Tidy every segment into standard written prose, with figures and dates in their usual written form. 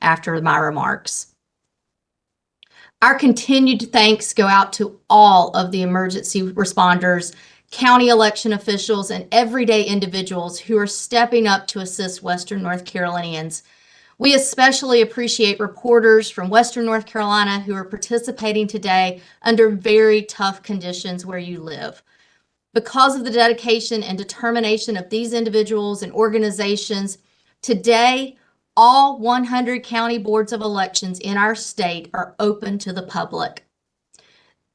after my remarks. Our continued thanks go out to all of the emergency responders, county election officials, and everyday individuals who are stepping up to assist Western North Carolinians. We especially appreciate reporters from Western North Carolina who are participating today under very tough conditions where you live. Because of the dedication and determination of these individuals and organizations, today, all 100 county boards of elections in our state are open to the public.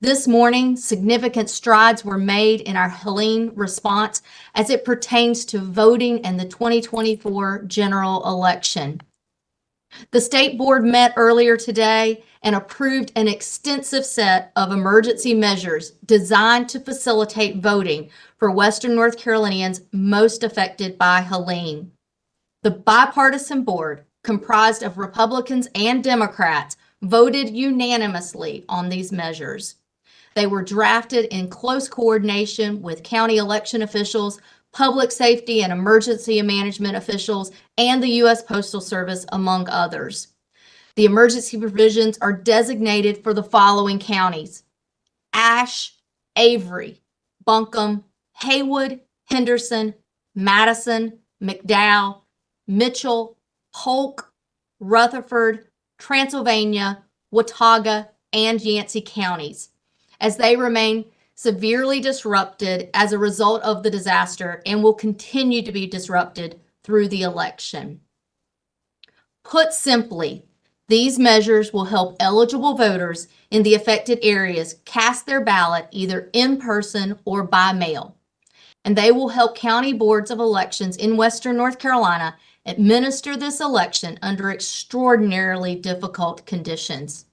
This morning, significant strides were made in our Helene response as it pertains to voting in the 2024 general election. The state board met earlier today and approved an extensive set of emergency measures designed to facilitate voting for Western North Carolinians most affected by Helene. The bipartisan board, comprised of Republicans and Democrats, voted unanimously on these measures. They were drafted in close coordination with county election officials, public safety and emergency management officials, and the U.S. Postal Service, among others. The emergency provisions are designated for the following counties: Ashe, Avery, Buncombe, Haywood, Henderson, Madison, McDowell, Mitchell, Polk, Rutherford, Transylvania, Watauga, and Yancey counties, as they remain severely disrupted as a result of the disaster and will continue to be disrupted through the election. Put simply, these measures will help eligible voters in the affected areas cast their ballot either in person or by mail. And they will help county boards of elections in Western North Carolina administer this election under extraordinarily difficult conditions.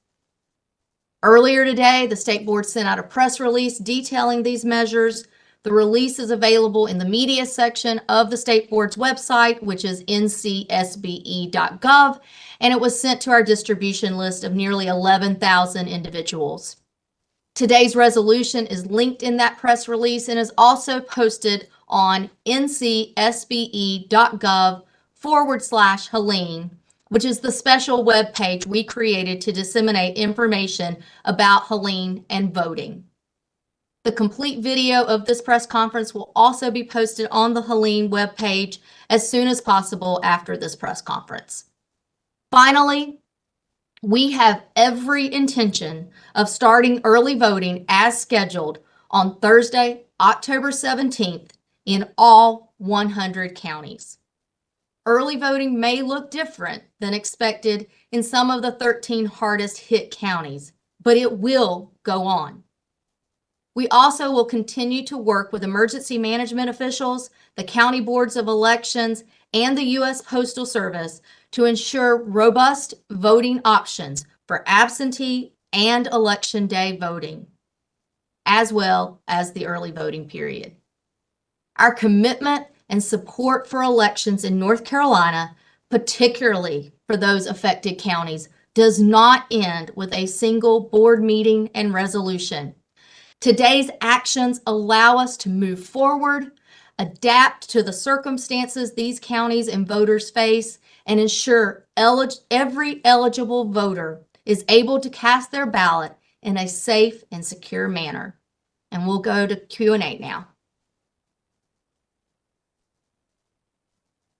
Earlier today, the state board sent out a press release detailing these measures. The release is available in the media section of the state board's website, which is ncsbe.gov, and it was sent to our distribution list of nearly 11,000 individuals. Today's resolution is linked in that press release and is also posted on ncsbe.gov/Helene, which is the special web page we created to disseminate information about Helene and voting. The complete video of this press conference will also be posted on the Helene web page as soon as possible after this press conference. Finally, we have every intention of starting early voting as scheduled on Thursday, October 17th in all 100 counties. Early voting may look different than expected in some of the 13 hardest hit counties, but it will go on. We also will continue to work with emergency management officials, the county boards of elections, and the U.S. Postal Service to ensure robust voting options for absentee and election day voting, as well as the early voting period. Our commitment and support for elections in North Carolina, particularly for those affected counties, does not end with a single board meeting and resolution. Today's actions allow us to move forward, adapt to the circumstances these counties and voters face, and ensure every eligible voter is able to cast their ballot in a safe and secure manner. And we'll go to Q&A now.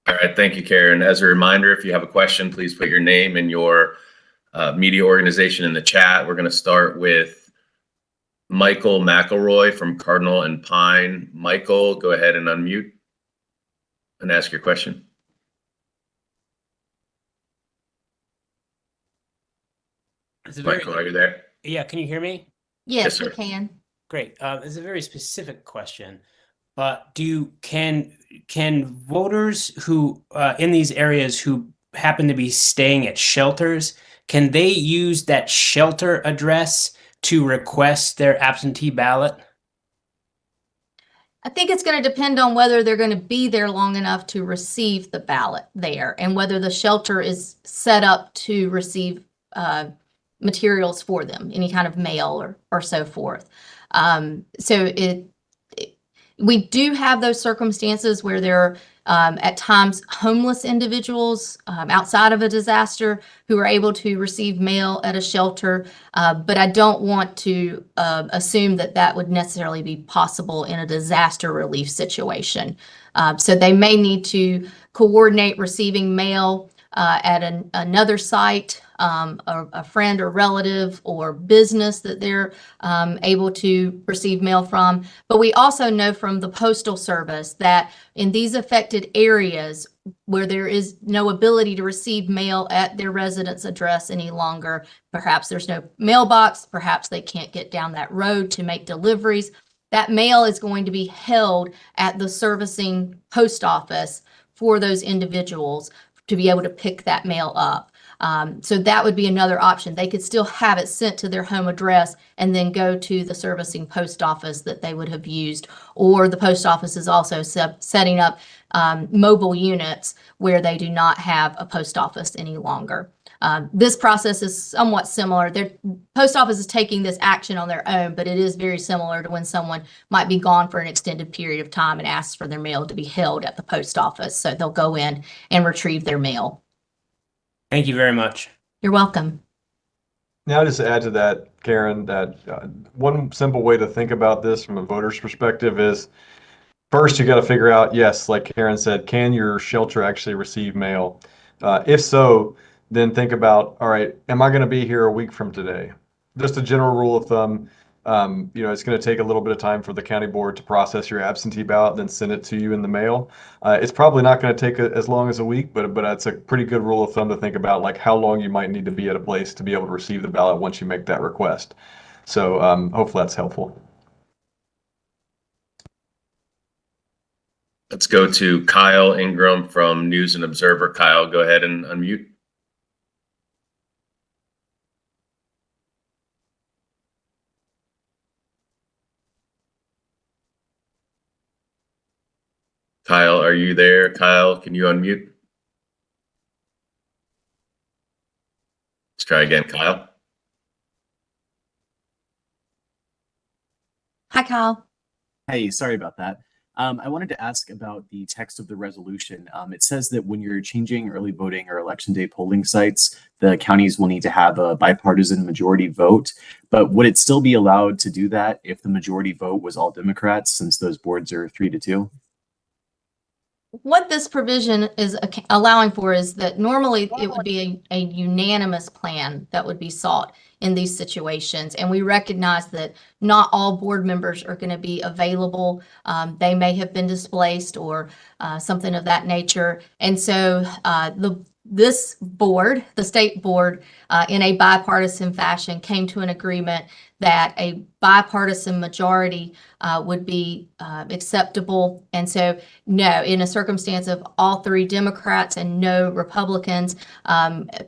All right, thank you, Karen. As a reminder, if you have a question, please put your name and your media organization in the chat. We're going to start with Michael McElroy from Cardinal and Pine. Michael, go ahead and unmute and ask your question. Michael, are you there? Yeah, can you hear me? Yes, we can. Great. It's a very specific question, but can voters who in these areas who happen to be staying at shelters, can they use that shelter address to request their absentee ballot? I think it's going to depend on whether they're going to be there long enough to receive the ballot there and whether the shelter is set up to receive materials for them, any kind of mail or so forth. We do have those circumstances where there at times homeless individuals outside of a disaster who are able to receive mail at a shelter. But I don't want to assume that that would necessarily be possible in a disaster relief situation. So they may need to coordinate receiving mail at another site, a friend or relative or business that they're able to receive mail from. But we also know from the Postal Service that in these affected areas where there is no ability to receive mail at their residence address any longer, perhaps there's no mailbox, perhaps they can't get down that road to make deliveries, that mail is going to be held at the servicing post office for those individuals to be able to pick that mail up. So that would be another option. They could still have it sent to their home address and then go to the servicing post office that they would have used. Or the post office is also setting up mobile units where they do not have a post office any longer. This process is somewhat similar. The post office is taking this action on their own, but it is very similar to when someone might be gone for an extended period of time and asks for their mail to be held at the post office. So they'll go in and retrieve their mail. Thank you very much. You're welcome. Now, just to add to that, Karen, that one simple way to think about this from a voter's perspective is first, you got to figure out, yes, like Karen said, can your shelter actually receive mail? If so, then think about, all right, am I going to be here a week from today? Just a general rule of thumb, it's going to take a little bit of time for the county board to process your absentee ballot, then send it to you in the mail. It's probably not going to take as long as a week, but it's a pretty good rule of thumb to think about, like how long you might need to be at a place to be able to receive the ballot once you make that request. So hopefully that's helpful. Let's go to Kyle Ingram from News and Observer. Kyle, go ahead and unmute. Kyle, are you there? Kyle, can you unmute? Let's try again, Kyle. Hi, Kyle. Hey, sorry about that. I wanted to ask about the text of the resolution. It says that when you're changing early voting or election day polling sites, the counties will need to have a bipartisan majority vote. But would it still be allowed to do that if the majority vote was all Democrats, since those boards are 3-2? What this provision is allowing for is that normally it would be a unanimous plan that would be sought in these situations. And we recognize that not all board members are going to be available. They may have been displaced or something of that nature. And so this board, the state board, in a bipartisan fashion, came to an agreement that a bipartisan majority would be acceptable. And so, no, in a circumstance of all 3 Democrats and no Republicans,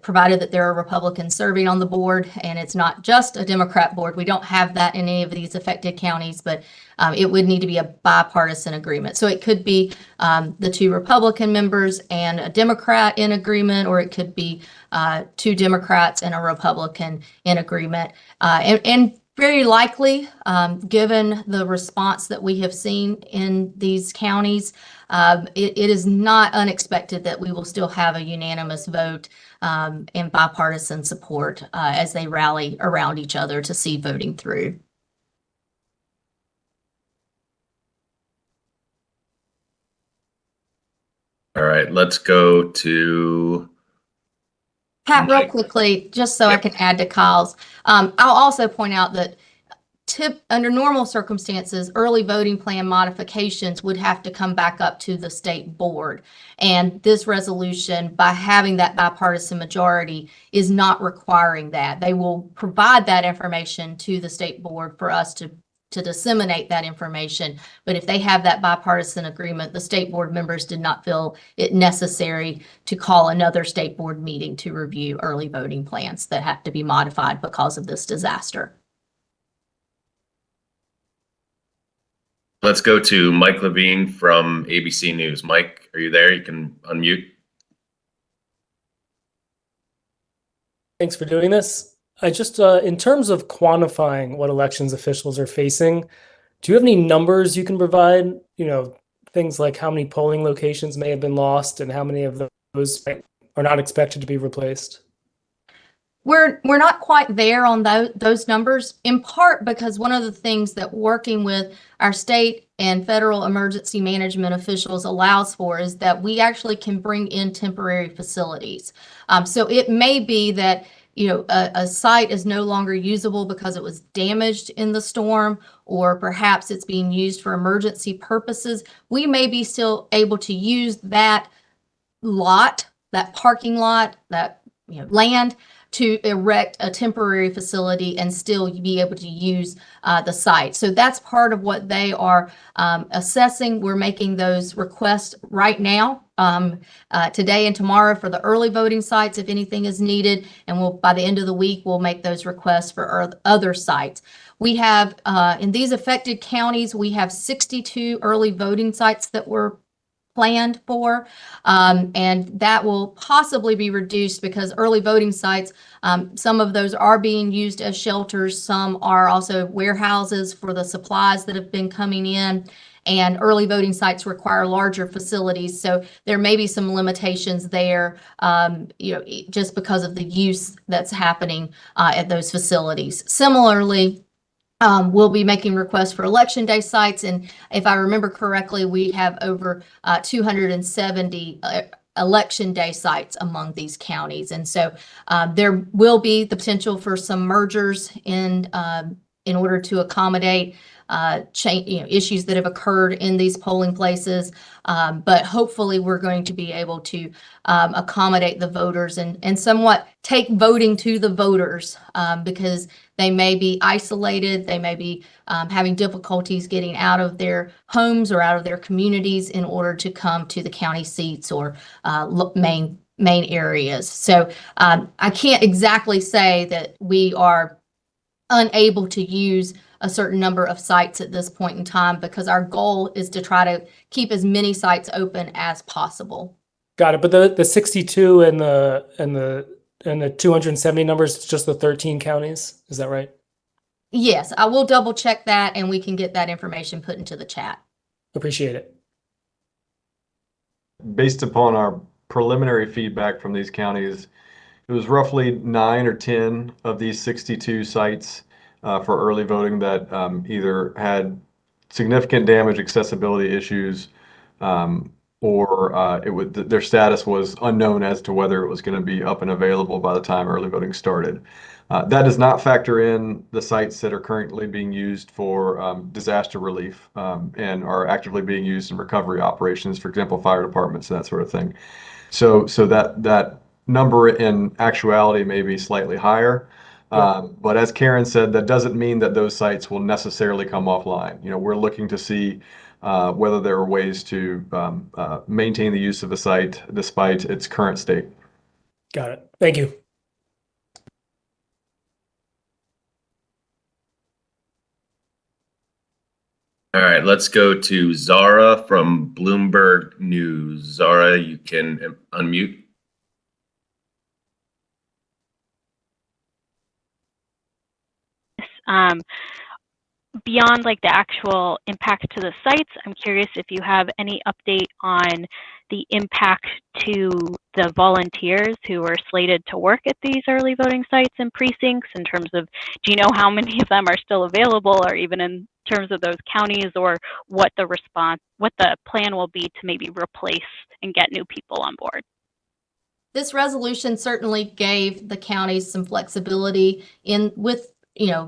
provided that there are Republicans serving on the board, and it's not just a Democrat board. We don't have that in any of these affected counties, but it would need to be a bipartisan agreement. So it could be the 2 Republican members and a Democrat in agreement, or it could be 2 Democrats and a Republican in agreement. And very likely, given the response that we have seen in these counties, it is not unexpected that we will still have a unanimous vote and bipartisan support as they rally around each other to see voting through. All right, let's go to Pat, real Mike. quickly, just so I Yep. can add to Kyle's, I'll also point out that under normal circumstances, early voting plan modifications would have to come back up to the state board. And this resolution, by having that bipartisan majority, is not requiring that. They will provide that information to the state board for us to disseminate that information. But if they have that bipartisan agreement, the state board members did not feel it necessary to call another state board meeting to review early voting plans that have to be modified because of this disaster. Let's go to Mike Levine from ABC News. Mike, are you there? You can unmute. Thanks for doing this. I just, in terms of quantifying what elections officials are facing, do you have any numbers you can provide, things like how many polling locations may have been lost and how many of those are not expected to be replaced? We're not quite there on those numbers, in part because one of the things that working with our state and federal emergency management officials allows for is that we actually can bring in temporary facilities. So it may be that a site is no longer usable because it was damaged in the storm, or perhaps it's being used for emergency purposes. We may be still able to use that lot, that parking lot, that land, to erect a temporary facility and still be able to use the site. So that's part of what they are assessing. We're making those requests right now, today and tomorrow, for the early voting sites if anything is needed. And by the end of the week, we'll make those requests for other sites. We have, in these affected counties, we have 62 early voting sites that were planned for, and that will possibly be reduced because early voting sites, some of those are being used as shelters, some are also warehouses for the supplies that have been coming in, and early voting sites require larger facilities, so there may be some limitations there, just because of the use that's happening at those facilities. Similarly, we'll be making requests for election day sites, and if I remember correctly, we have over 270 election day sites among these counties, and so there will be the potential for some mergers in order to accommodate issues that have occurred in these polling places. But hopefully we're going to be able to accommodate the voters and somewhat take voting to the voters, because they may be isolated, they may be having difficulties getting out of their homes or out of their communities in order to come to the county seats or main areas. So I can't exactly say that we are unable to use a certain number of sites at this point in time, because our goal is to try to keep as many sites open as possible. Got it. But the 62 and the 270 numbers, it's just the 13 counties. Is that right? Yes, I will double check that and we can get that information put into the chat. Appreciate it. Based upon our preliminary feedback from these counties, it was roughly 9 or 10 of these 62 sites for early voting that either had significant damage, accessibility issues, or their status was unknown as to whether it was going to be up and available by the time early voting started. That does not factor in the sites that are currently being used for disaster relief and are actively being used in recovery operations, for example, fire departments and that sort of thing. So that number in actuality may be slightly higher. But as Karen said, that doesn't mean that those sites will necessarily come offline. We're looking to see whether there are ways to maintain the use of a site despite its current state. Got it. Thank you. All right, let's go to Zara from Bloomberg News. Zara, you can unmute. Beyond like the actual impact to the sites, I'm curious if you have any update on the impact to the volunteers who are slated to work at these early voting sites and precincts, in terms of, do you know how many of them are still available, or even in terms of those counties, or what the plan will be to maybe replace and get new people on board? This resolution certainly gave the counties some flexibility with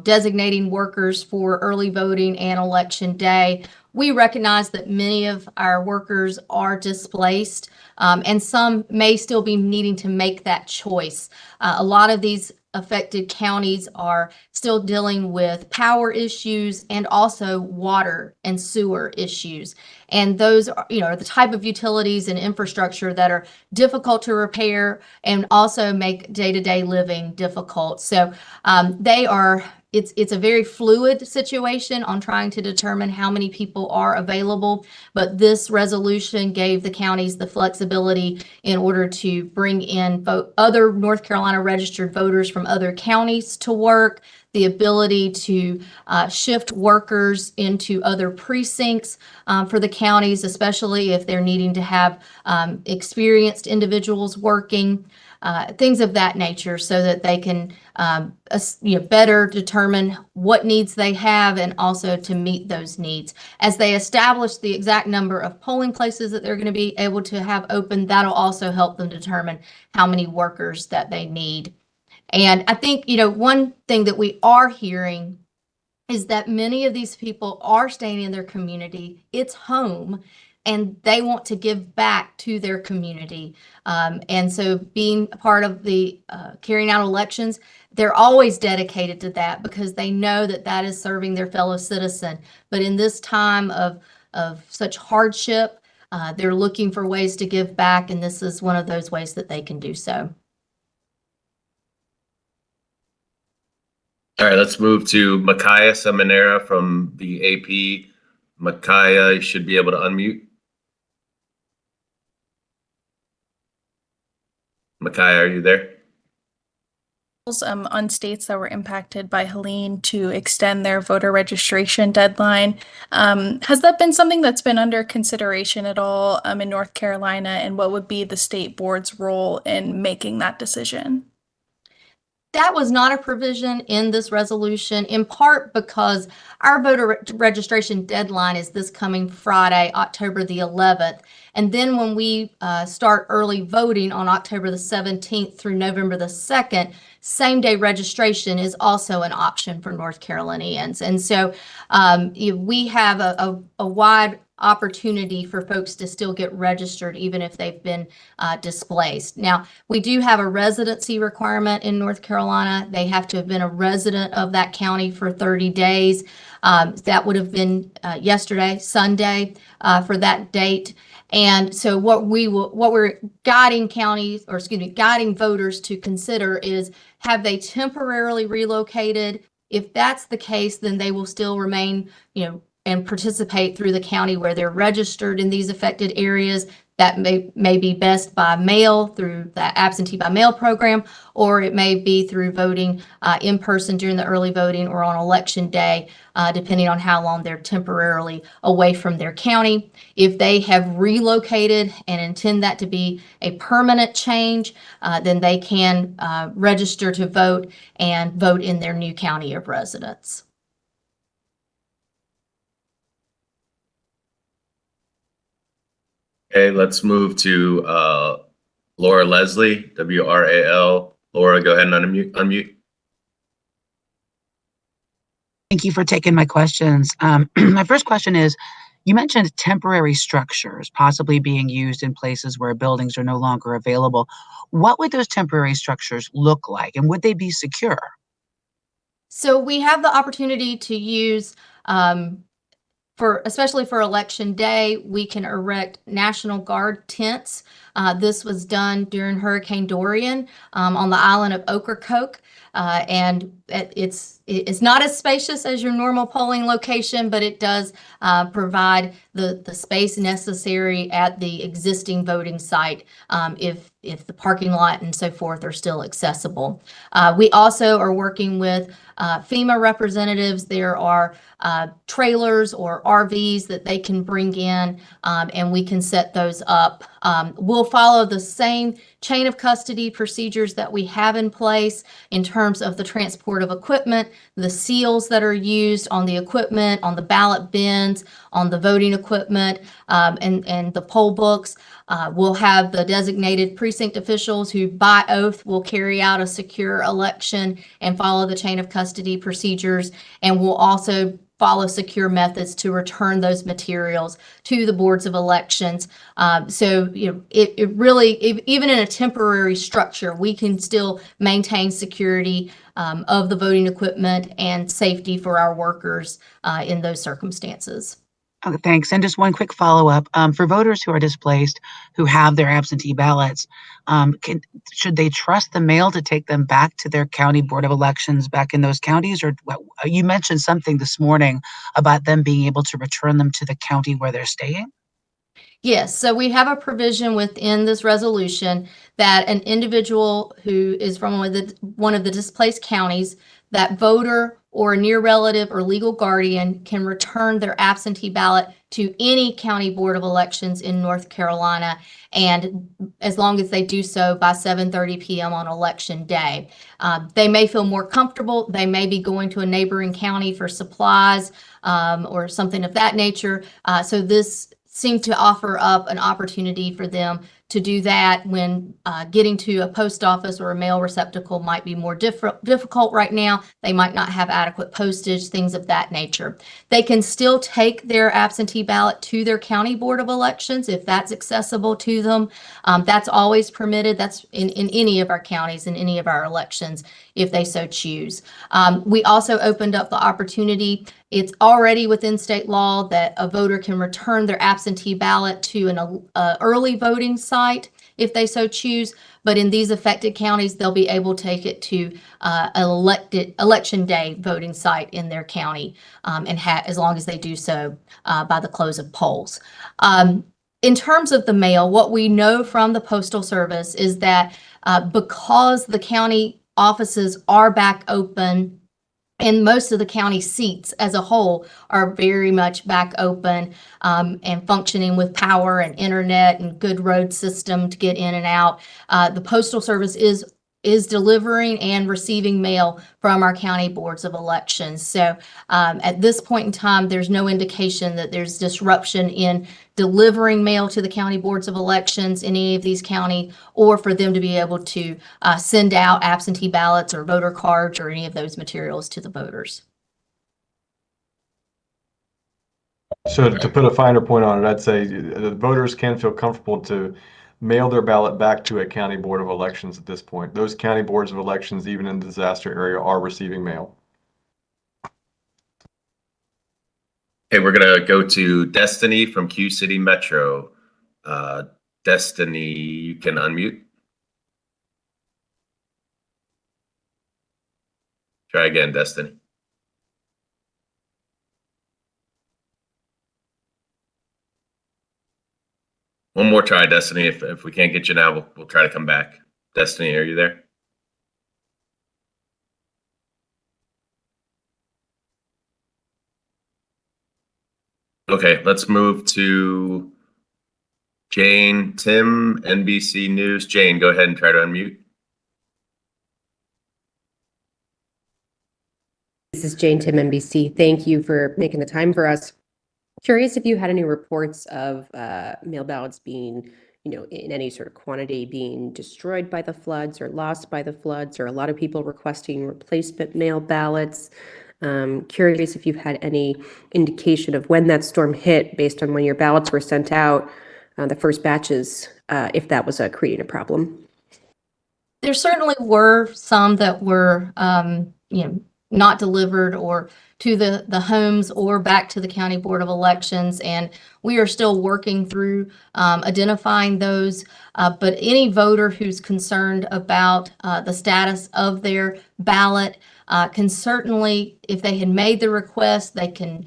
designating workers for early voting and election day. We recognize that many of our workers are displaced, and some may still be needing to make that choice. A lot of these affected counties are still dealing with power issues and also water and sewer issues. And those are, the type of utilities and infrastructure that are difficult to repair and also make day-to-day living difficult. So they are it's a very fluid situation on trying to determine how many people are available, but this resolution gave the counties the flexibility in order to bring in other North Carolina registered voters from other counties to work, the ability to shift workers into other precincts for the counties, especially if they're needing to have experienced individuals working, things of that nature, so that they can better determine what needs they have and also to meet those needs. As they establish the exact number of polling places that they're going to be able to have open, that'll also help them determine how many workers that they need. And I think, one thing that we are hearing is that many of these people are staying in their community. It's home, and they want to give back to their community. And so being a part of the carrying out elections, they're always dedicated to that because they know that that is serving their fellow citizen. But in this time of such hardship, they're looking for ways to give back, and this is one of those ways that they can do so. All right, let's move to Micaiah Seminara from the AP. Micaiah, you should be able to unmute. Micaiah, are you there? On states that were impacted by Helene to extend their voter registration deadline. Has that been something that's been under consideration at all in North Carolina, and what would be the state board's role in making that decision? That was not a provision in this resolution, in part because our voter registration deadline is this coming Friday, October the 11th. And then when we start early voting on October the 17th through November the 2nd, same-day registration is also an option for North Carolinians. And so we have a wide opportunity for folks to still get registered even if they've been displaced. Now, we do have a residency requirement in North Carolina. They have to have been a resident of that county for 30 days. That would have been yesterday, Sunday, for that date. And so what we're guiding guiding voters to consider is, have they temporarily relocated? If that's the case, then they will still remain, and participate through the county where they're registered in these affected areas. That may be best by mail through the absentee by mail program, or it may be through voting in person during the early voting or on election day, depending on how long they're temporarily away from their county. If they have relocated and intend that to be a permanent change, then they can register to vote and vote in their new county of residence. Okay, let's move to Laura Leslie, WRAL. Laura, go ahead and unmute. Thank you for taking my questions. My first question is, you mentioned temporary structures possibly being used in places where buildings are no longer available. What would those temporary structures look like, and would they be secure? So we have the opportunity to use, especially for election day, we can erect National Guard tents. This was done during Hurricane Dorian on the island of Ocracoke. And it's not as spacious as your normal polling location, but it does provide the space necessary at the existing voting site if the parking lot and so forth are still accessible. We also are working with FEMA representatives. There are trailers or RVs that they can bring in, and we can set those up. We'll follow the same chain of custody procedures that we have in place in terms of the transport of equipment, the seals that are used on the equipment, on the ballot bins, on the voting equipment, and the poll books. We'll have the designated precinct officials who, by oath, will carry out a secure election and follow the chain of custody procedures, and will also follow secure methods to return those materials to the boards of elections. So, it really, even in a temporary structure, we can still maintain security of the voting equipment and safety for our workers in those circumstances. Okay, thanks. And just one quick follow-up. For voters who are displaced, who have their absentee ballots, should they trust the mail to take them back to their county board of elections back in those counties? Or you mentioned something this morning about them being able to return them to the county where they're staying? Yes, so we have a provision within this resolution that an individual who is from one of the displaced counties, that voter or a near relative or legal guardian can return their absentee ballot to any county board of elections in North Carolina, and as long as they do so by 7:30 p.m. on election day. They may feel more comfortable. They may be going to a neighboring county for supplies or something of that nature. So this seemed to offer up an opportunity for them to do that when getting to a post office or a mail receptacle might be more difficult right now. They might not have adequate postage, things of that nature. They can still take their absentee ballot to their county board of elections if that's accessible to them. That's always permitted. That's in any of our counties, in any of our elections, if they so choose. We also opened up the opportunity. It's already within state law that a voter can return their absentee ballot to an early voting site if they so choose. But in these affected counties, they'll be able to take it to an election day voting site in their county, and as long as they do so by the close of polls. In terms of the mail, what we know from the Postal Service is that because the county offices are back open, and most of the county seats as a whole are very much back open and functioning with power and internet and good road system to get in and out. The Postal Service is delivering and receiving mail from our county boards of elections. So at this point in time, there's no indication that there's disruption in delivering mail to the county boards of elections in any of these counties, or for them to be able to send out absentee ballots or voter cards or any of those materials to the voters. So to put a finer point on it, I'd say the voters can feel comfortable to mail their ballot back to a county board of elections at this point. Those county boards of elections, even in the disaster area, are receiving mail. Okay, we're gonna go to Destiny from Q City Metro. Destiny, you can unmute. Try again, Destiny. One more try, Destiny. If we can't get you now, we'll try to come back. Destiny, are you there? Okay, let's move to Jane Tim, NBC News. Jane, go ahead and try to unmute. This is Jane Tim, NBC. Thank you for making the time for us. Curious if you had any reports of mail ballots being, in any sort of quantity being destroyed by the floods or lost by the floods, or a lot of people requesting replacement mail ballots. Curious if you've had any indication of when that storm hit based on when your ballots were sent out, the first batches, if that was creating a problem. There certainly were some that were, not delivered or to the homes or back to the county board of elections, and we are still working through identifying those. But any voter who's concerned about the status of their ballot can certainly, if they had made the request, they can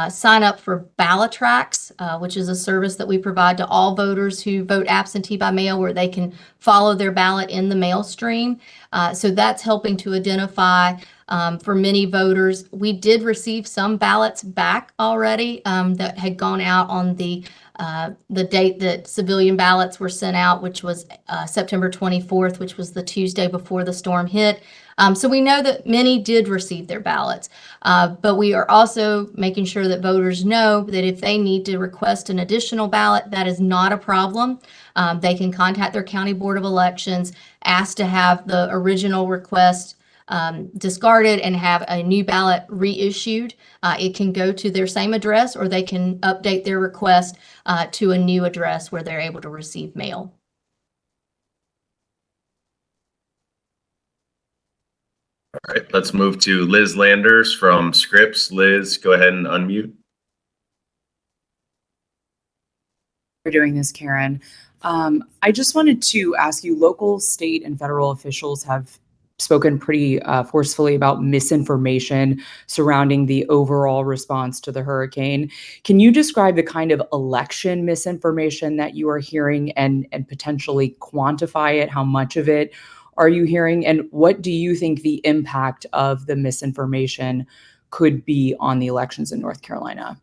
sign up for Ballotrax, which is a service that we provide to all voters who vote absentee by mail, where they can follow their ballot in the mail stream. So that's helping to identify for many voters. We did receive some ballots back already that had gone out on the date that civilian ballots were sent out, which was September 24th, which was the Tuesday before the storm hit. So we know that many did receive their ballots, but we are also making sure that voters know that if they need to request an additional ballot, that is not a problem. They can contact their county board of elections, ask to have the original request discarded and have a new ballot reissued. It can go to their same address, or they can update their request to a new address where they're able to receive mail. All right, let's move to Liz Landers from Scripps. Liz, go ahead and unmute. for doing this, Karen. I just wanted to ask you, local, state, and federal officials have spoken pretty forcefully about misinformation surrounding the overall response to the hurricane. Can you describe the kind of election misinformation that you are hearing and potentially quantify it? How much of it are you hearing? And what do you think the impact of the misinformation could be on the elections in North Carolina?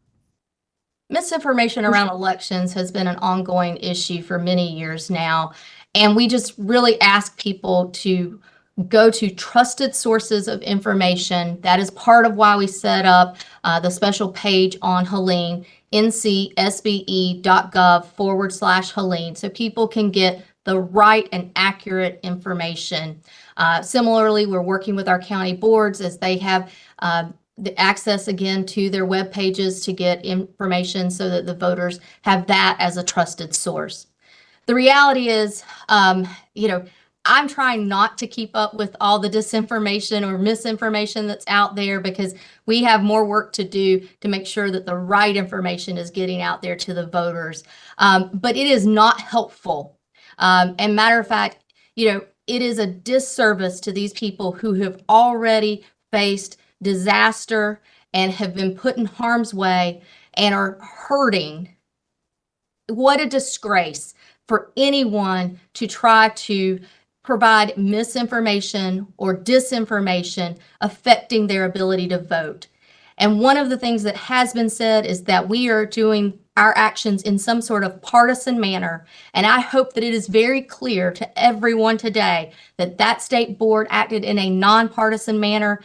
Misinformation around elections has been an ongoing issue for many years now, and we just really ask people to go to trusted sources of information. That is part of why we set up the special page on Helene, ncsbe.gov/Helene, so people can get the right and accurate information. Similarly, we're working with our county boards as they have the access again to their web pages to get information so that the voters have that as a trusted source. The reality is, I'm trying not to keep up with all the disinformation or misinformation that's out there because we have more work to do to make sure that the right information is getting out there to the voters. But it is not helpful. And matter of fact, it is a disservice to these people who have already faced disaster and have been put in harm's way and are hurting. What a disgrace for anyone to try to provide misinformation or disinformation affecting their ability to vote. And one of the things that has been said is that we are doing our actions in some sort of partisan manner. And I hope that it is very clear to everyone today that that state board acted in a nonpartisan manner.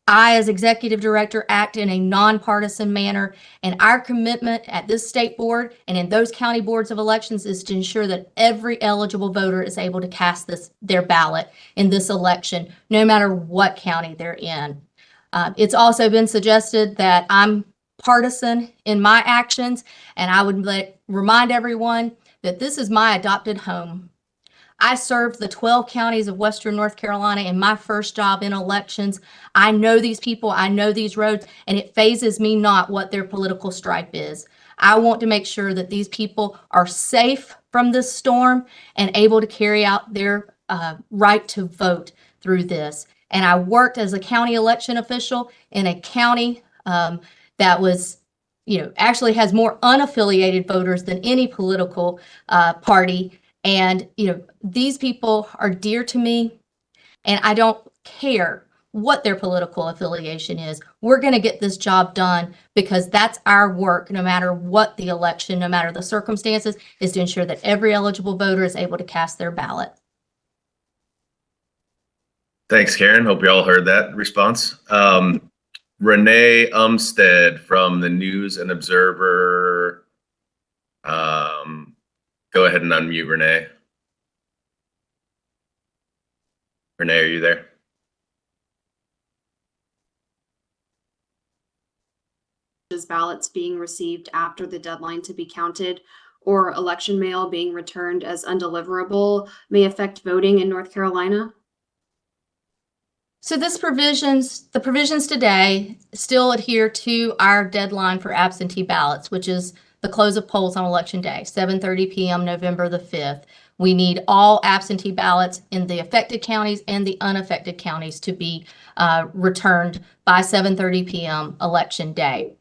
I, as executive director, act in a nonpartisan manner, and our commitment at this state board and in those county boards of elections is to ensure that every eligible voter is able to cast their ballot in this election, no matter what county they're in. It's also been suggested that I'm partisan in my actions, and I would remind everyone that this is my adopted home. I served the 12 counties of Western North Carolina in my first job in elections. I know these people, I know these roads, and it phases me not what their political stripe is. I want to make sure that these people are safe from this storm and able to carry out their right to vote through this. And I worked as a county election official in a county that was, actually has more unaffiliated voters than any political party. And, these people are dear to me, and I don't care what their political affiliation is. We're going to get this job done because that's our work, no matter what the election, no matter the circumstances, is to ensure that every eligible voter is able to cast their ballot. Thanks, Karen. Hope you all heard that response. Renee Umstead from the News and Observer. Go ahead and unmute, Renee. Renee, are you there? Ballots being received after the deadline to be counted or election mail being returned as undeliverable may affect voting in North Carolina? So the provisions today still adhere to our deadline for absentee ballots, which is the close of polls on election day, 7:30 p.m. November the 5th. We need all absentee ballots in the affected counties and the unaffected counties to be returned by 7:30 p.m. election day.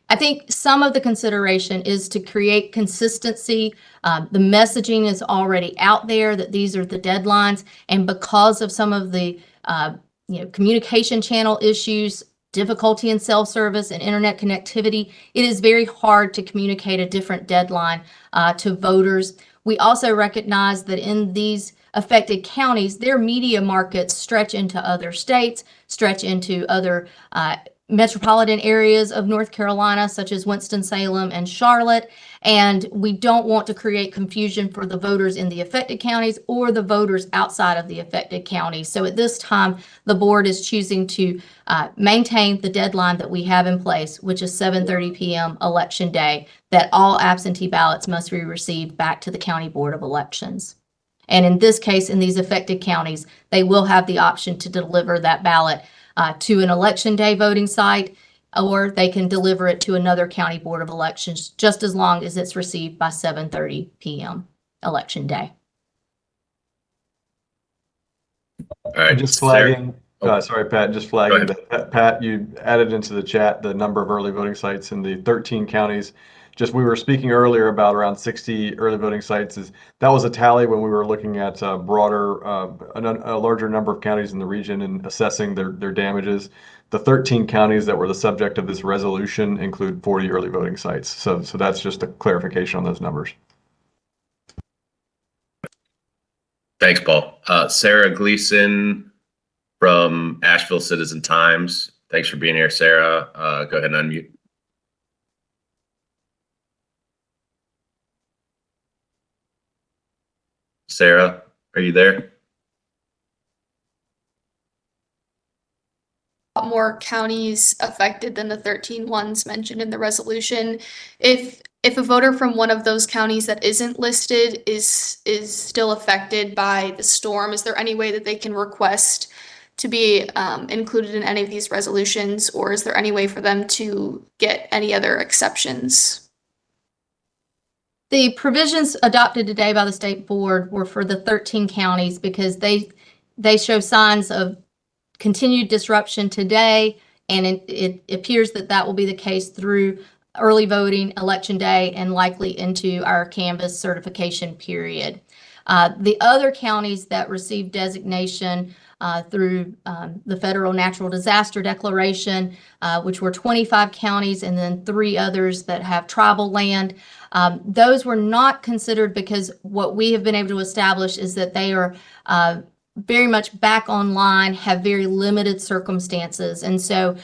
I think some of the consideration is to create consistency. The messaging is already out there that these are the deadlines, and because of some of the communication channel issues, difficulty in self-service and internet connectivity, it is very hard to communicate a different deadline to voters. We also recognize that in these affected counties, their media markets stretch into other states, stretch into other metropolitan areas of North Carolina, such as Winston-Salem and Charlotte. And we don't want to create confusion for the voters in the affected counties or the voters outside of the affected counties. So at this time, the board is choosing to maintain the deadline that we have in place, which is 7:30 p.m. election day, that all absentee ballots must be received back to the County Board of Elections. And in this case, in these affected counties, they will have the option to deliver that ballot to an election day voting site or they can deliver it to another county board of elections, just as long as it's received by 7:30 p.m. election day. All right. Just Sarah? flagging, Oh. sorry, Pat, just flagging that, Pat, you added into the chat the number of early voting sites in the 13 counties. Just, we were speaking earlier about around 60 early voting sites. That was a tally when we were looking at broader, a larger number of counties in the region and assessing their damages. The 13 counties that were the subject of this resolution include 40 early voting sites. So that's just a clarification on those numbers. Thanks, Paul. Sarah Gleason from Asheville Citizen Times. Thanks for being here, Sarah. Go ahead and unmute. Sarah, are you there? More counties affected than the 13 ones mentioned in the resolution. If a voter from one of those counties that isn't listed is still affected by the storm, is there any way that they can request to be included in any of these resolutions, or is there any way for them to get any other exceptions? The provisions adopted today by the state board were for the 13 counties because they show signs of continued disruption today, and it appears that that will be the case through early voting, election day, and likely into our canvas certification period. The other counties that received designation through the federal natural disaster declaration, which were 25 counties and then 3 others that have tribal land, those were not considered because what we have been able to establish is that they are very much back online, have very limited circumstances. And so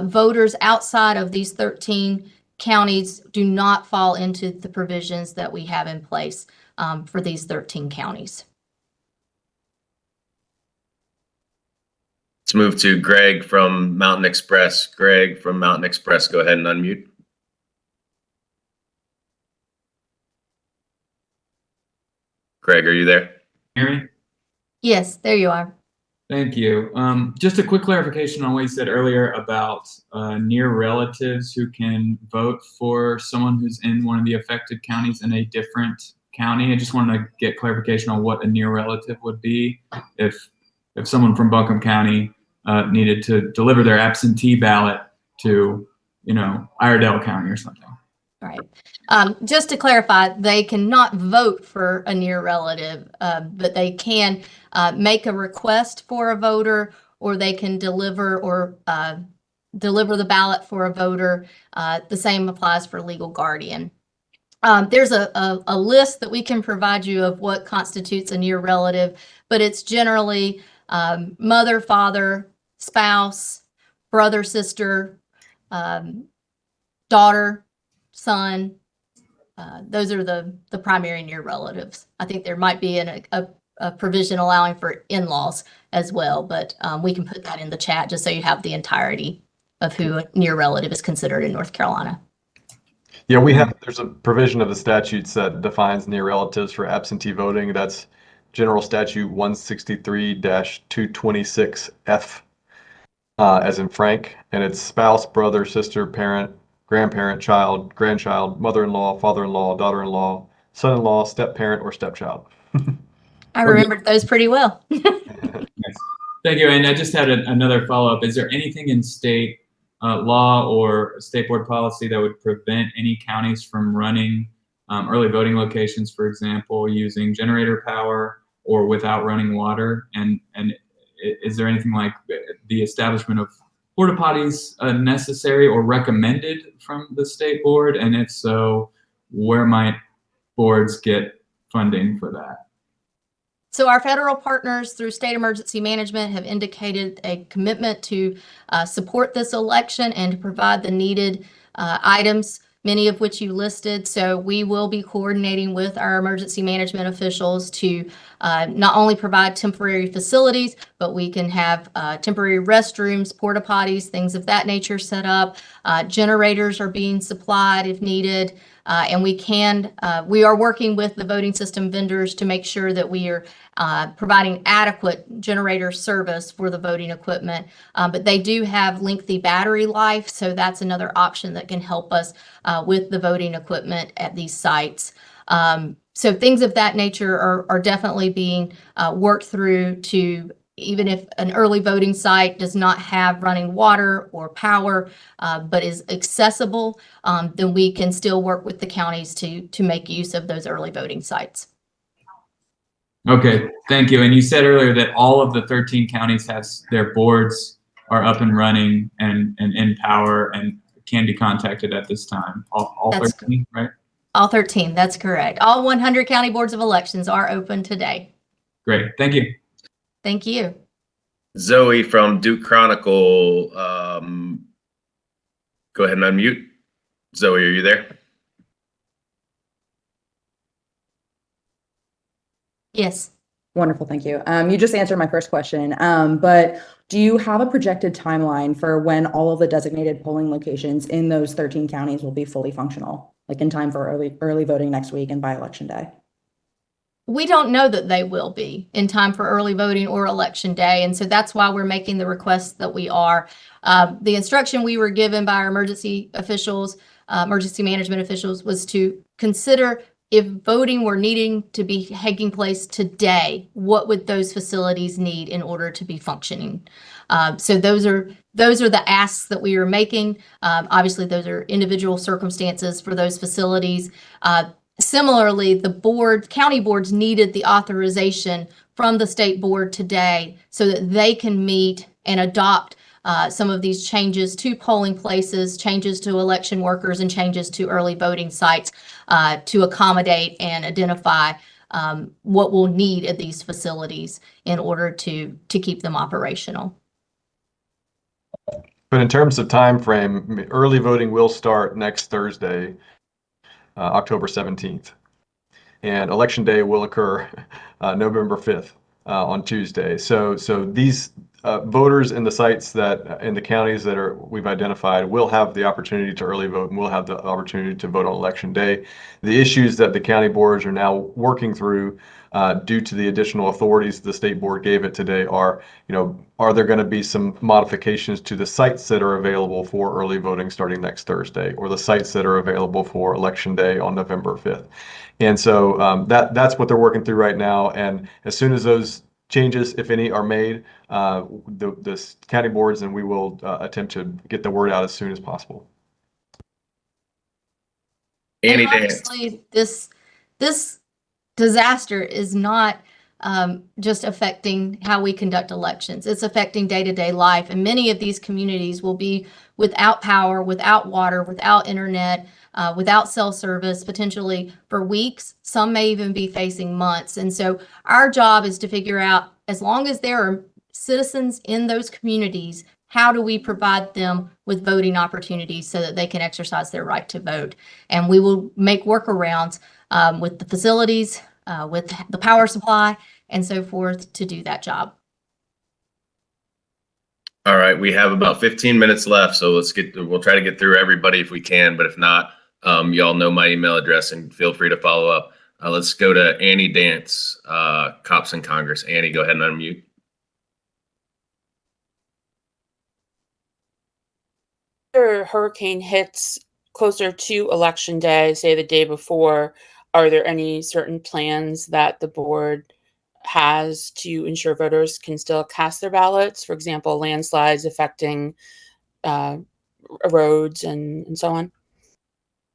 voters outside of these 13 counties do not fall into the provisions that we have in place for these 13 counties. Let's move to Greg from Mountain Express. Greg from Mountain Express, go ahead and unmute. Greg, are you there? Hear me? Yes, there you are. Thank you. Just a quick clarification on what you said earlier about near relatives who can vote for someone who's in one of the affected counties in a different county. I just wanted to get clarification on what a near relative would be if someone from Buncombe County needed to deliver their absentee ballot to, Iredell County or something. Right. Just to clarify, they cannot vote for a near relative, but they can make a request for a voter, or they can deliver the ballot for a voter. The same applies for legal guardian. There's a list that we can provide you of what constitutes a near relative, but it's generally mother, father, spouse, brother, sister, daughter, son. Those are the primary near relatives. I think there might be a provision allowing for in-laws as well, but we can put that in the chat just so you have the entirety of who a near relative is considered in North Carolina. Yeah, there's a provision of the statutes that defines near relatives for absentee voting. That's General Statute 163-226F, as in Frank, and it's spouse, brother, sister, parent, grandparent, child, grandchild, mother-in-law, father-in-law, daughter-in-law, son-in-law, step-parent, or stepchild. I remembered those pretty well. Thank you. And I just had another follow-up. Is there anything in state law or state board policy that would prevent any counties from running early voting locations, for example, using generator power or without running water? And is there anything like the establishment of porta potties necessary or recommended from the state board? And if so, where might boards get funding for that? So our federal partners through state emergency management have indicated a commitment to support this election and to provide the needed items, many of which you listed. So we will be coordinating with our emergency management officials to not only provide temporary facilities, but we can have temporary restrooms, porta potties, things of that nature set up. Generators are being supplied if needed. And we are working with the voting system vendors to make sure that we are providing adequate generator service for the voting equipment. But they do have lengthy battery life, so that's another option that can help us with the voting equipment at these sites. So things of that nature are definitely being worked through to, even if an early voting site does not have running water or power, but is accessible, then we can still work with the counties to make use of those early voting sites. Okay, thank you. And you said earlier that all of the 13 counties have their boards are up and running and in power and can be contacted at this time. All 13, right? All 13, that's correct. All 100 county boards of elections are open today. Great, thank you. Thank you. Zoe from Duke Chronicle, go ahead and unmute. Zoe, are you there? Yes. Wonderful, thank you. You just answered my first question, but do you have a projected timeline for when all of the designated polling locations in those 13 counties will be fully functional, like in time for early voting next week and by election day? We don't know that they will be in time for early voting or election day. And so that's why we're making the requests that we are. The instruction we were given by our emergency officials, emergency management officials, was to consider if voting were needing to be taking place today, what would those facilities need in order to be functioning? So those are the asks that we are making. Obviously, those are individual circumstances for those facilities. Similarly, the county boards needed the authorization from the state board today so that they can meet and adopt some of these changes to polling places, changes to election workers, and changes to early voting sites to accommodate and identify what we'll need at these facilities in order to keep them operational. But in terms of time frame, early voting will start next Thursday, October 17th. And election day will occur November 5th on Tuesday. So these voters in the sites that in the counties that we've identified will have the opportunity to early vote and will have the opportunity to vote on election day. The issues that the county boards are now working through due to the additional authorities the state board gave it today are there going to be some modifications to the sites that are available for early voting starting next Thursday, or the sites that are available for election day on November 5th. And so that's what they're working through right now. And as soon as those changes, if any, are made, the county boards, and we will attempt to get the word out as soon as possible. Annie And obviously, this disaster is not just affecting how we conduct elections. It's affecting day-to-day life. And many of these communities will be without power, without water, without internet, without cell service, potentially for weeks. Some may even be facing months. And so our job is to figure out, as long as there are citizens in those communities, how do we provide them with voting opportunities so that they can exercise their right to vote? And we will make workarounds with the facilities, with the power supply, and so forth to do that job. All right, we have about 15 minutes left, so we'll try to get through everybody if we can, but if not, y'all know my email address and feel free to follow up. Let's go to Annie Dance, Cops in Congress. Annie, go ahead and unmute. After hurricane hits closer to election day, say the day before, are there any certain plans that the board has to ensure voters can still cast their ballots? For example, landslides affecting roads and so on?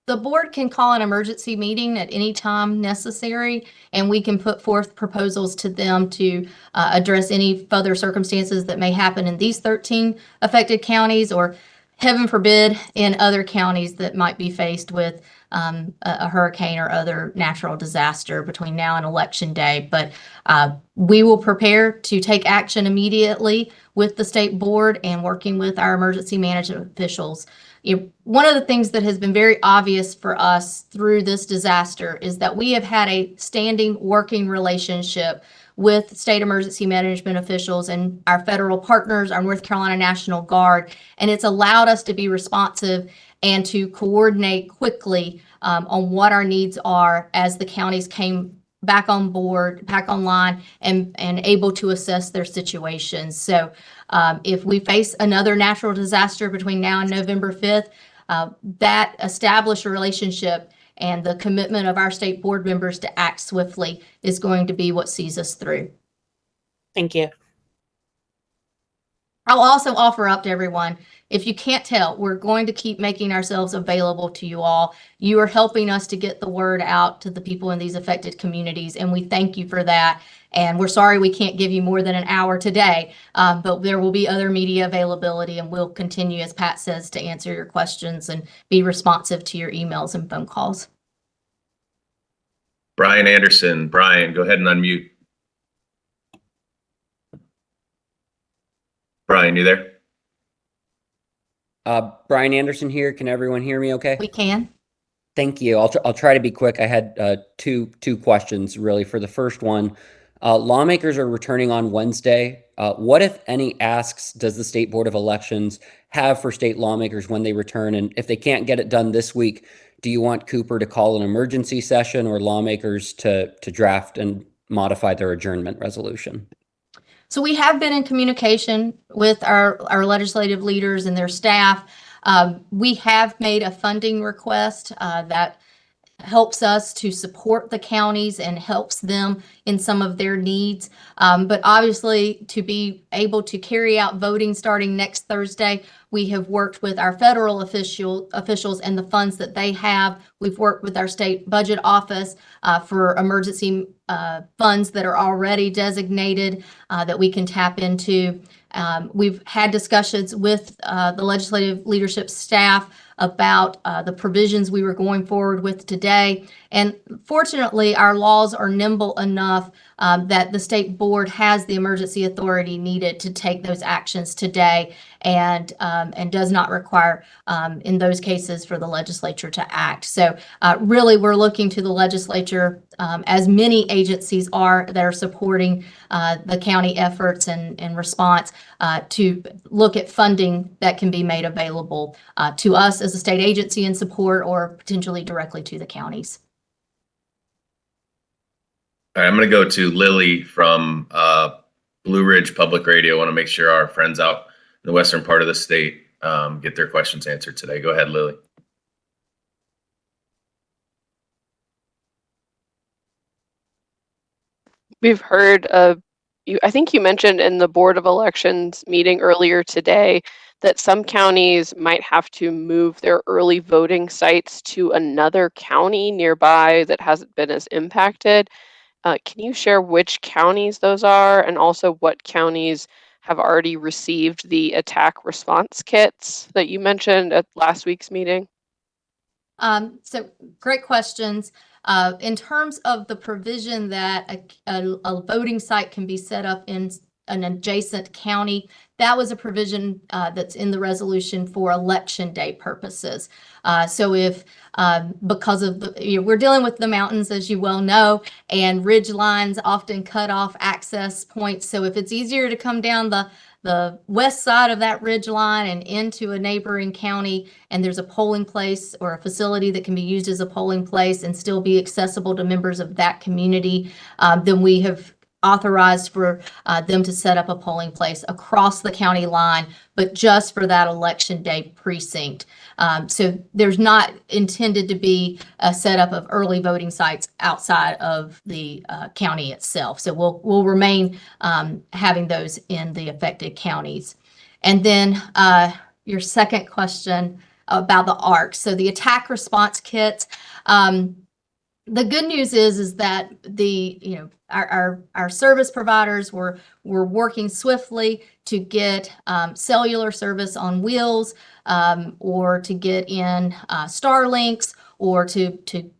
The board can call an emergency meeting at any time necessary, and we can put forth proposals to them to address any further circumstances that may happen in these 13 affected counties, or heaven forbid, in other counties that might be faced with a hurricane or other natural disaster between now and election day. But we will prepare to take action immediately with the state board and working with our emergency management officials. One of the things that has been very obvious for us through this disaster is that we have had a standing working relationship with state emergency management officials and our federal partners, our North Carolina National Guard, and it's allowed us to be responsive and to coordinate quickly on what our needs are as the counties came back on board, back online, and able to assess their situations. So if we face another natural disaster between now and November 5th, that established relationship and the commitment of our state board members to act swiftly is going to be what sees us through. Thank you. I'll also offer up to everyone, if you can't tell, we're going to keep making ourselves available to you all. You are helping us to get the word out to the people in these affected communities, and we thank you for that. And we're sorry we can't give you more than an hour today, but there will be other media availability, and we'll continue, as Pat says, to answer your questions and be responsive to your emails and phone calls. Brian Anderson. Brian, go ahead and unmute. Brian, you there? Brian Anderson here. Can everyone hear me okay? We can. Thank you. I'll try to be quick. I had two questions really. For the first one, lawmakers are returning on Wednesday. What, if any, asks does the State Board of Elections have for state lawmakers when they return? And if they can't get it done this week, do you want Cooper to call an emergency session or lawmakers to draft and modify their adjournment resolution? So we have been in communication with our legislative leaders and their staff. We have made a funding request that helps us to support the counties and helps them in some of their needs. But obviously, to be able to carry out voting starting next Thursday, we have worked with our federal officials and the funds that they have. We've worked with our state budget office for emergency funds that are already designated that we can tap into. We've had discussions with the legislative leadership staff about the provisions we were going forward with today. And fortunately, our laws are nimble enough that the state board has the emergency authority needed to take those actions today and does not require, in those cases, for the legislature to act. So really, we're looking to the legislature, as many agencies are that are supporting the county efforts and response, to look at funding that can be made available to us as a state agency in support or potentially directly to the counties. All right, I'm going to go to Lily from Blue Ridge Public Radio. I want to make sure our friends out in the western part of the state get their questions answered today. Go ahead, Lily. We've heard I think you mentioned in the Board of Elections meeting earlier today that some counties might have to move their early voting sites to another county nearby that hasn't been as impacted. Can you share which counties those are, and also what counties have already received the attack response kits that you mentioned at last week's meeting? So great questions. In terms of the provision that a voting site can be set up in an adjacent county, that was a provision that's in the resolution for election day purposes. So if because of we're dealing with the mountains, as you well know, and ridge lines often cut off access points. So if it's easier to come down the west side of that ridge line and into a neighboring county, and there's a polling place or a facility that can be used as a polling place and still be accessible to members of that community, then we have authorized for them to set up a polling place across the county line, but just for that election day precinct. So there's not intended to be a setup of early voting sites outside of the county itself. So we'll remain having those in the affected counties. And then your second question about the ARC. So the attack response kits. The good news is that our service providers were working swiftly to get cellular service on wheels, or to get in Starlinks, or to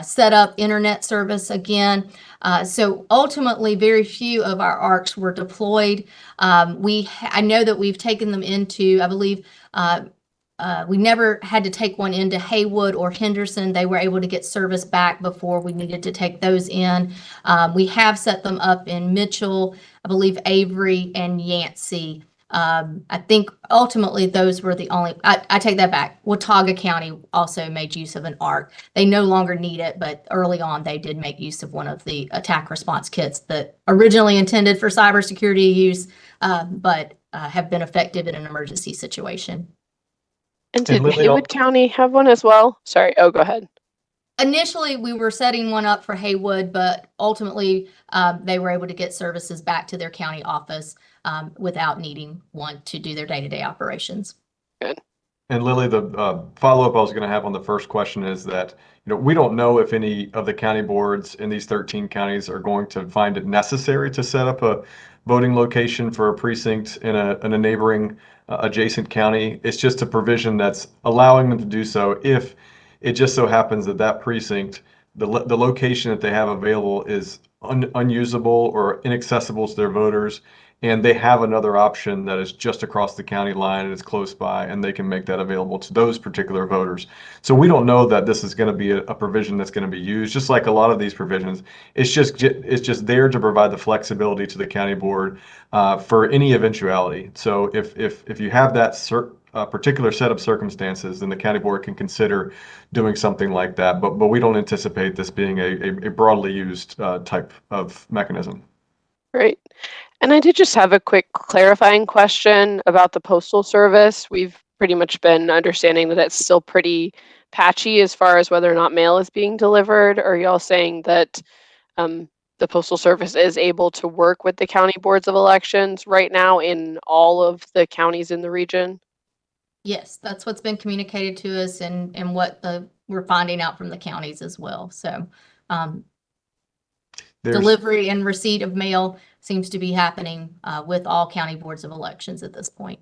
set up internet service again. So ultimately, very few of our ARCs were deployed. I know that we've taken them into, I believe, we never had to take one into Haywood or Henderson. They were able to get service back before we needed to take those in. We have set them up in Mitchell, I believe Avery, and Yancey. I think ultimately those were the only, I take that back. Watauga County also made use of an ARC. They no longer need it, but early on they did make use of one of the attack response kits that originally intended for cybersecurity use, but have been effective in an emergency situation. And did Lily, Haywood County have one as well? Sorry. Oh, go ahead. Initially, we were setting one up for Haywood, but ultimately they were able to get services back to their county office without needing one to do their day-to-day operations. Good. And Lily, the follow-up I was going to have on the first question is that, we don't know if any of the county boards in these 13 counties are going to find it necessary to set up a voting location for a precinct in a neighboring adjacent county. It's just a provision that's allowing them to do so if it just so happens that that precinct, the location that they have available is unusable or inaccessible to their voters, and they have another option that is just across the county line and is close by, and they can make that available to those particular voters. So we don't know that this is going to be a provision that's going to be used, just like a lot of these provisions. It's just there to provide the flexibility to the county board for any eventuality. So if you have that particular set of circumstances, then the county board can consider doing something like that. But we don't anticipate this being a broadly used type of mechanism. Great. And I did just have a quick clarifying question about the Postal Service. We've pretty much been understanding that it's still pretty patchy as far as whether or not mail is being delivered. Are y'all saying that the Postal Service is able to work with the county boards of elections right now in all of the counties in the region? Yes, that's what's been communicated to us and what we're finding out from the counties as well. So delivery and receipt of mail seems to be happening with all county boards of elections at this point.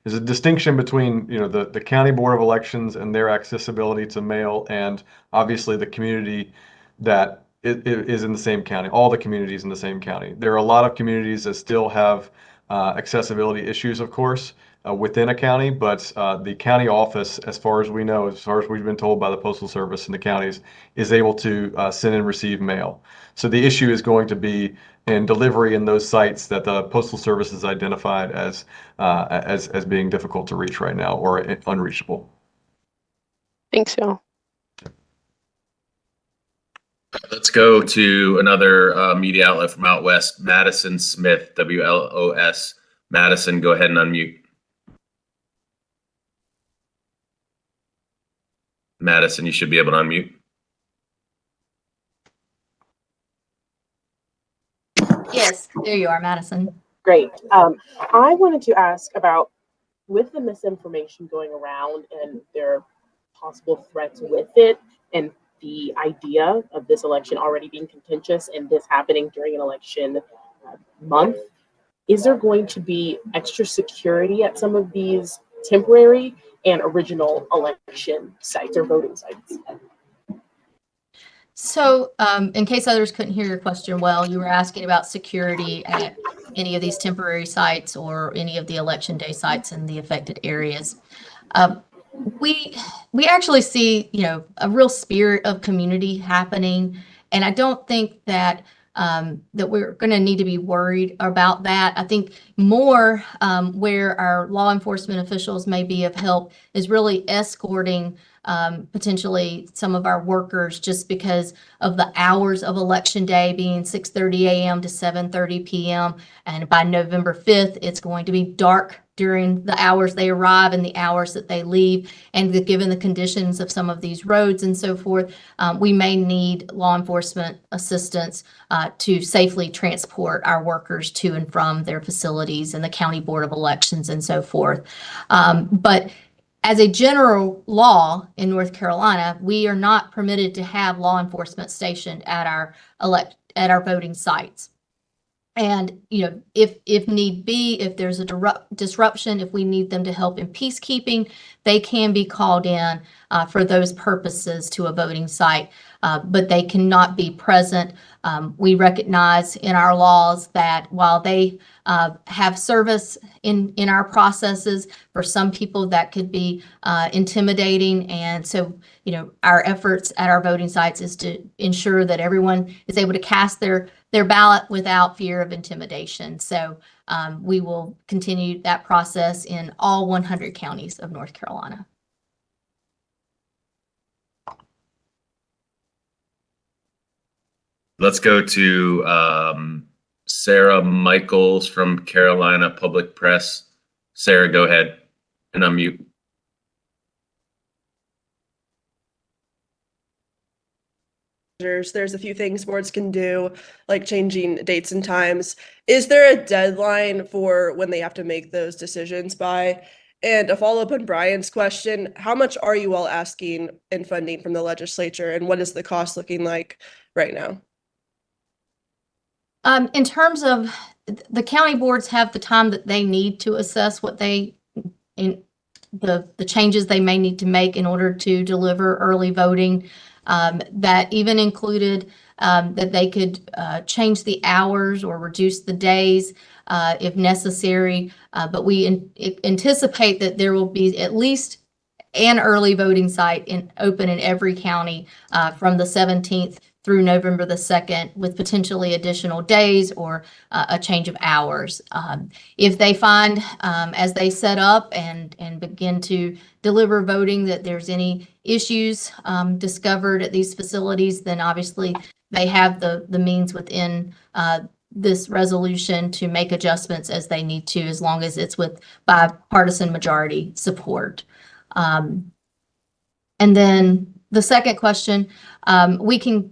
There's a distinction between, the county board of elections and their accessibility to mail, and obviously the community that is in the same county, all the communities in the same county. There are a lot of communities that still have accessibility issues, of course, within a county, but the county office, as far as we know, as far as we've been told by the Postal Service and the counties, is able to send and receive mail. So the issue is going to be in delivery in those sites that the Postal Service has identified as being difficult to reach right now or unreachable. Thanks, y'all. Let's go to another media outlet from out west, Madison Smith, WLOS. Madison, go ahead and unmute. Madison, you should be able to unmute. Yes, there you are, Madison. Great. I wanted to ask about, with the misinformation going around and there are possible threats with it, and the idea of this election already being contentious and this happening during an election month, is there going to be extra security at some of these temporary and original election sites or voting sites? So in case others couldn't hear your question well, you were asking about security at any of these temporary sites or any of the election day sites in the affected areas. We actually see, a real spirit of community happening, and I don't think that that we're going to need to be worried about that. I think more where our law enforcement officials may be of help is really escorting potentially some of our workers, just because of the hours of election day being 6:30 a.m. to 7:30 p.m. And by November 5th, it's going to be dark during the hours they arrive and the hours that they leave. And given the conditions of some of these roads and so forth, we may need law enforcement assistance to safely transport our workers to and from their facilities and the county board of elections and so forth. But as a general law in North Carolina, we are not permitted to have law enforcement stationed at our voting sites. And, if need be, if there's a disruption, if we need them to help in peacekeeping, they can be called in for those purposes to a voting site, but they cannot be present. We recognize in our laws that while they have service in our processes, for some people that could be intimidating. And so, our efforts at our voting sites is to ensure that everyone is able to cast their their ballot without fear of intimidation. So we will continue that process in all 100 counties of North Carolina. Let's go to Sarah Michaels from Carolina Public Press. Sarah, go ahead and unmute. There's a few things boards can do, like changing dates and times. Is there a deadline for when they have to make those decisions by? And a follow-up on Brian's question, how much are you all asking in funding from the legislature, and what is the cost looking like right now? In terms of the county boards have the time that they need to assess what the changes they may need to make in order to deliver early voting. That even included that they could change the hours or reduce the days if necessary. But we anticipate that there will be at least an early voting site open in every county from the 17th through November the 2nd, with potentially additional days or a change of hours. If they find, as they set up and begin to deliver voting, that there's any issues discovered at these facilities, then obviously they have the means within this resolution to make adjustments as they need to, as long as it's with bipartisan majority support. And then the second question, we can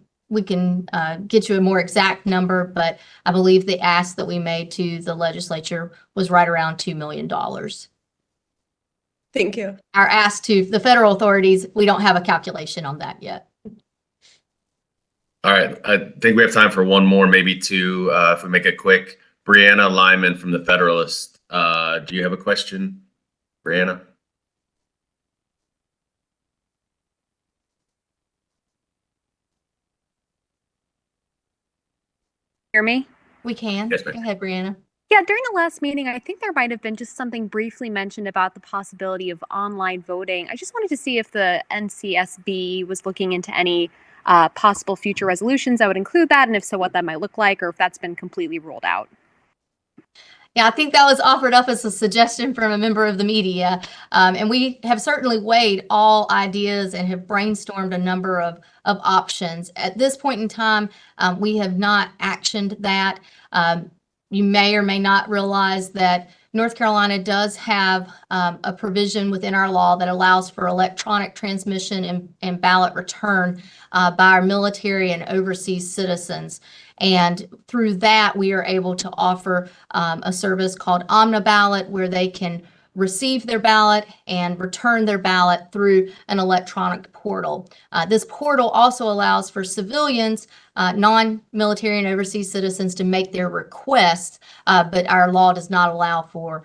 get you a more exact number, but I believe the ask that we made to the legislature was right around $2 million. Thank you. Our ask to the federal authorities, we don't have a calculation on that yet. All right, I think we have time for one more, maybe two, if we make it quick. Brianna Lyman from the Federalist. Do you have a question, Brianna? Hear me? We can. Yes, ma'am. Go ahead, Brianna. Yeah, during the last meeting, I think there might have been just something briefly mentioned about the possibility of online voting. I just wanted to see if the NCSB was looking into any possible future resolutions that would include that, and if so, what that might look like, or if that's been completely ruled out. Yeah, I think that was offered up as a suggestion from a member of the media. And we have certainly weighed all ideas and have brainstormed a number of options. At this point in time, we have not actioned that. You may or may not realize that North Carolina does have a provision within our law that allows for electronic transmission and ballot return by our military and overseas citizens. And through that, we are able to offer a service called OmniBallot, where they can receive their ballot and return their ballot through an electronic portal. This portal also allows for civilians, non-military and overseas citizens, to make their requests, but our law does not allow for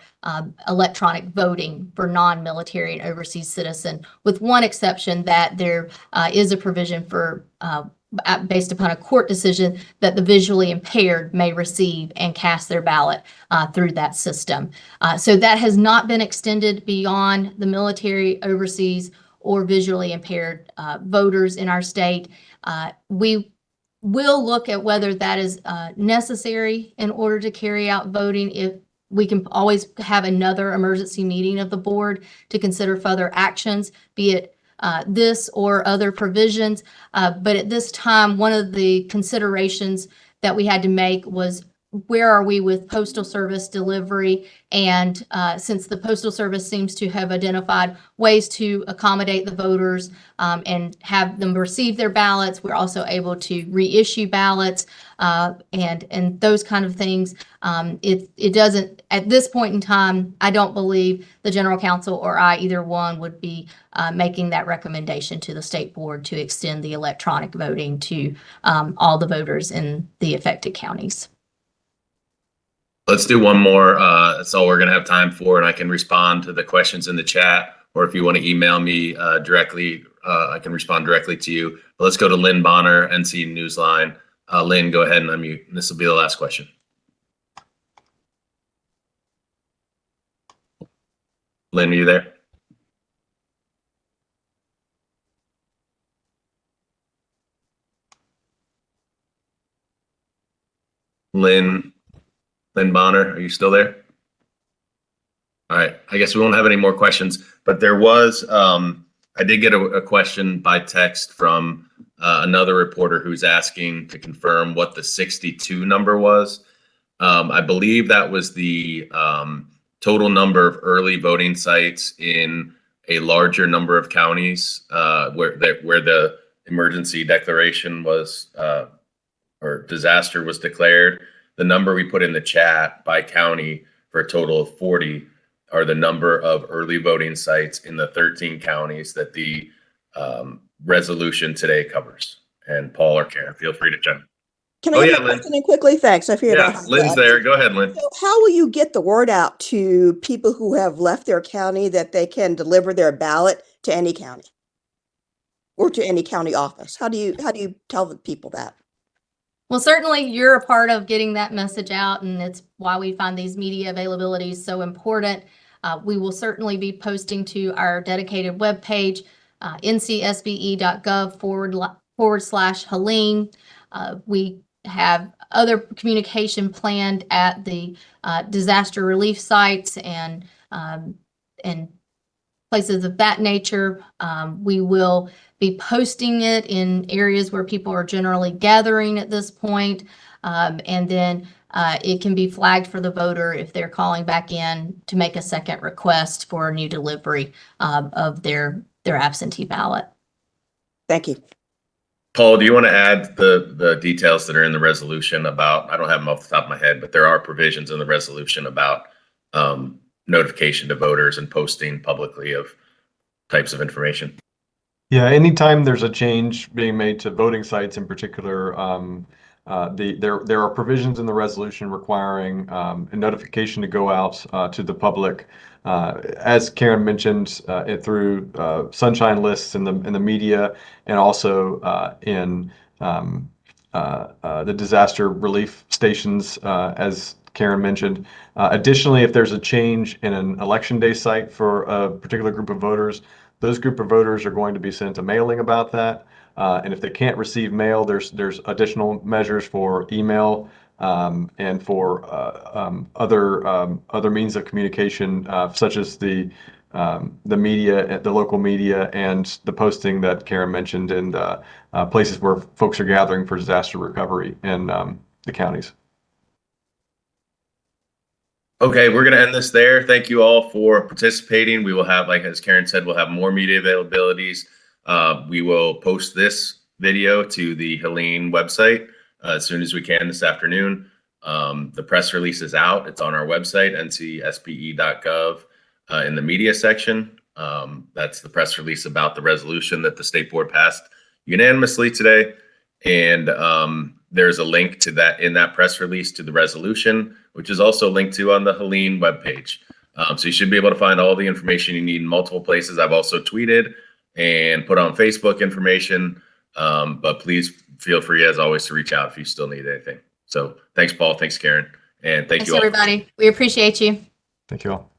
electronic voting for non-military and overseas citizen, with one exception, that there is a provision for based upon a court decision that the visually impaired may receive and cast their ballot through that system. So that has not been extended beyond the military, overseas, or visually impaired voters in our state. We will look at whether that is necessary in order to carry out voting. If we can always have another emergency meeting of the board to consider further actions, be it this or other provisions. But at this time, one of the considerations that we had to make was, where are we with Postal Service delivery? And since the Postal Service seems to have identified ways to accommodate the voters and have them receive their ballots, we're also able to reissue ballots and those kind of things. It doesn't, at this point in time, I don't believe the General Counsel or I, either one, would be making that recommendation to the state board to extend the electronic voting to all the voters in the affected counties. Let's do one more. That's all we're going to have time for, and I can respond to the questions in the chat, or if you want to email me directly, I can respond directly to you. But let's go to Lynn Bonner, NC Newsline. Lynn, go ahead and unmute. This will be the last question. Lynn, are you there? Lynn Bonner, are you still there? All right, I guess we won't have any more questions, but there was, I did get a question by text from another reporter who's asking to confirm what the 62 number was. I believe that was the total number of early voting sites in a larger number of counties where the emergency declaration was or disaster was declared. The number we put in the chat by county for a total of 40 are the number of early voting sites in the 13 counties that the resolution today covers. And Paul or Karen, feel free to jump. Can I have a question in quickly? Thanks. I figured I'd Yeah, have Lynn's that. there. Go ahead, Lynn. So how will you get the word out to people who have left their county that they can deliver their ballot to any county or to any county office? How do you tell the people that? Well, certainly you're a part of getting that message out, and it's why we find these media availabilities so important. We will certainly be posting to our dedicated webpage, ncsbe.gov/Helene. We have other communication planned at the disaster relief sites and places of that nature. We will be posting it in areas where people are generally gathering at this point. And then it can be flagged for the voter if they're calling back in to make a second request for a new delivery of their absentee ballot. Thank you. Paul, do you want to add the details that are in the resolution about, I don't have them off the top of my head, but there are provisions in the resolution about notification to voters and posting publicly of types of information? Yeah, anytime there's a change being made to voting sites in particular, there are provisions in the resolution requiring a notification to go out to the public. As Karen mentioned, through sunshine lists in the media and also in the disaster relief stations, as Karen mentioned. Additionally, if there's a change in an election day site for a particular group of voters, those group of voters are going to be sent a mailing about that. And if they can't receive mail, there's additional measures for email and for other means of communication, such as the media, the local media, and the posting that Karen mentioned in the places where folks are gathering for disaster recovery in the counties. Okay, we're going to end this there. Thank you all for participating. We will have, like as Karen said, we'll have more media availabilities. We will post this video to the Helene website as soon as we can this afternoon. The press release is out. It's on our website, ncsbe.gov, in the media section. That's the press release about the resolution that the state board passed unanimously today. And there's a link to that in that press release to the resolution, which is also linked to on the Helene webpage. So you should be able to find all the information you need in multiple places. I've also tweeted and put on Facebook information, but please feel free as always to reach out if you still need anything. So thanks, Paul. Thanks, Karen. And thanks you all. Everybody. We appreciate you. Thank you all.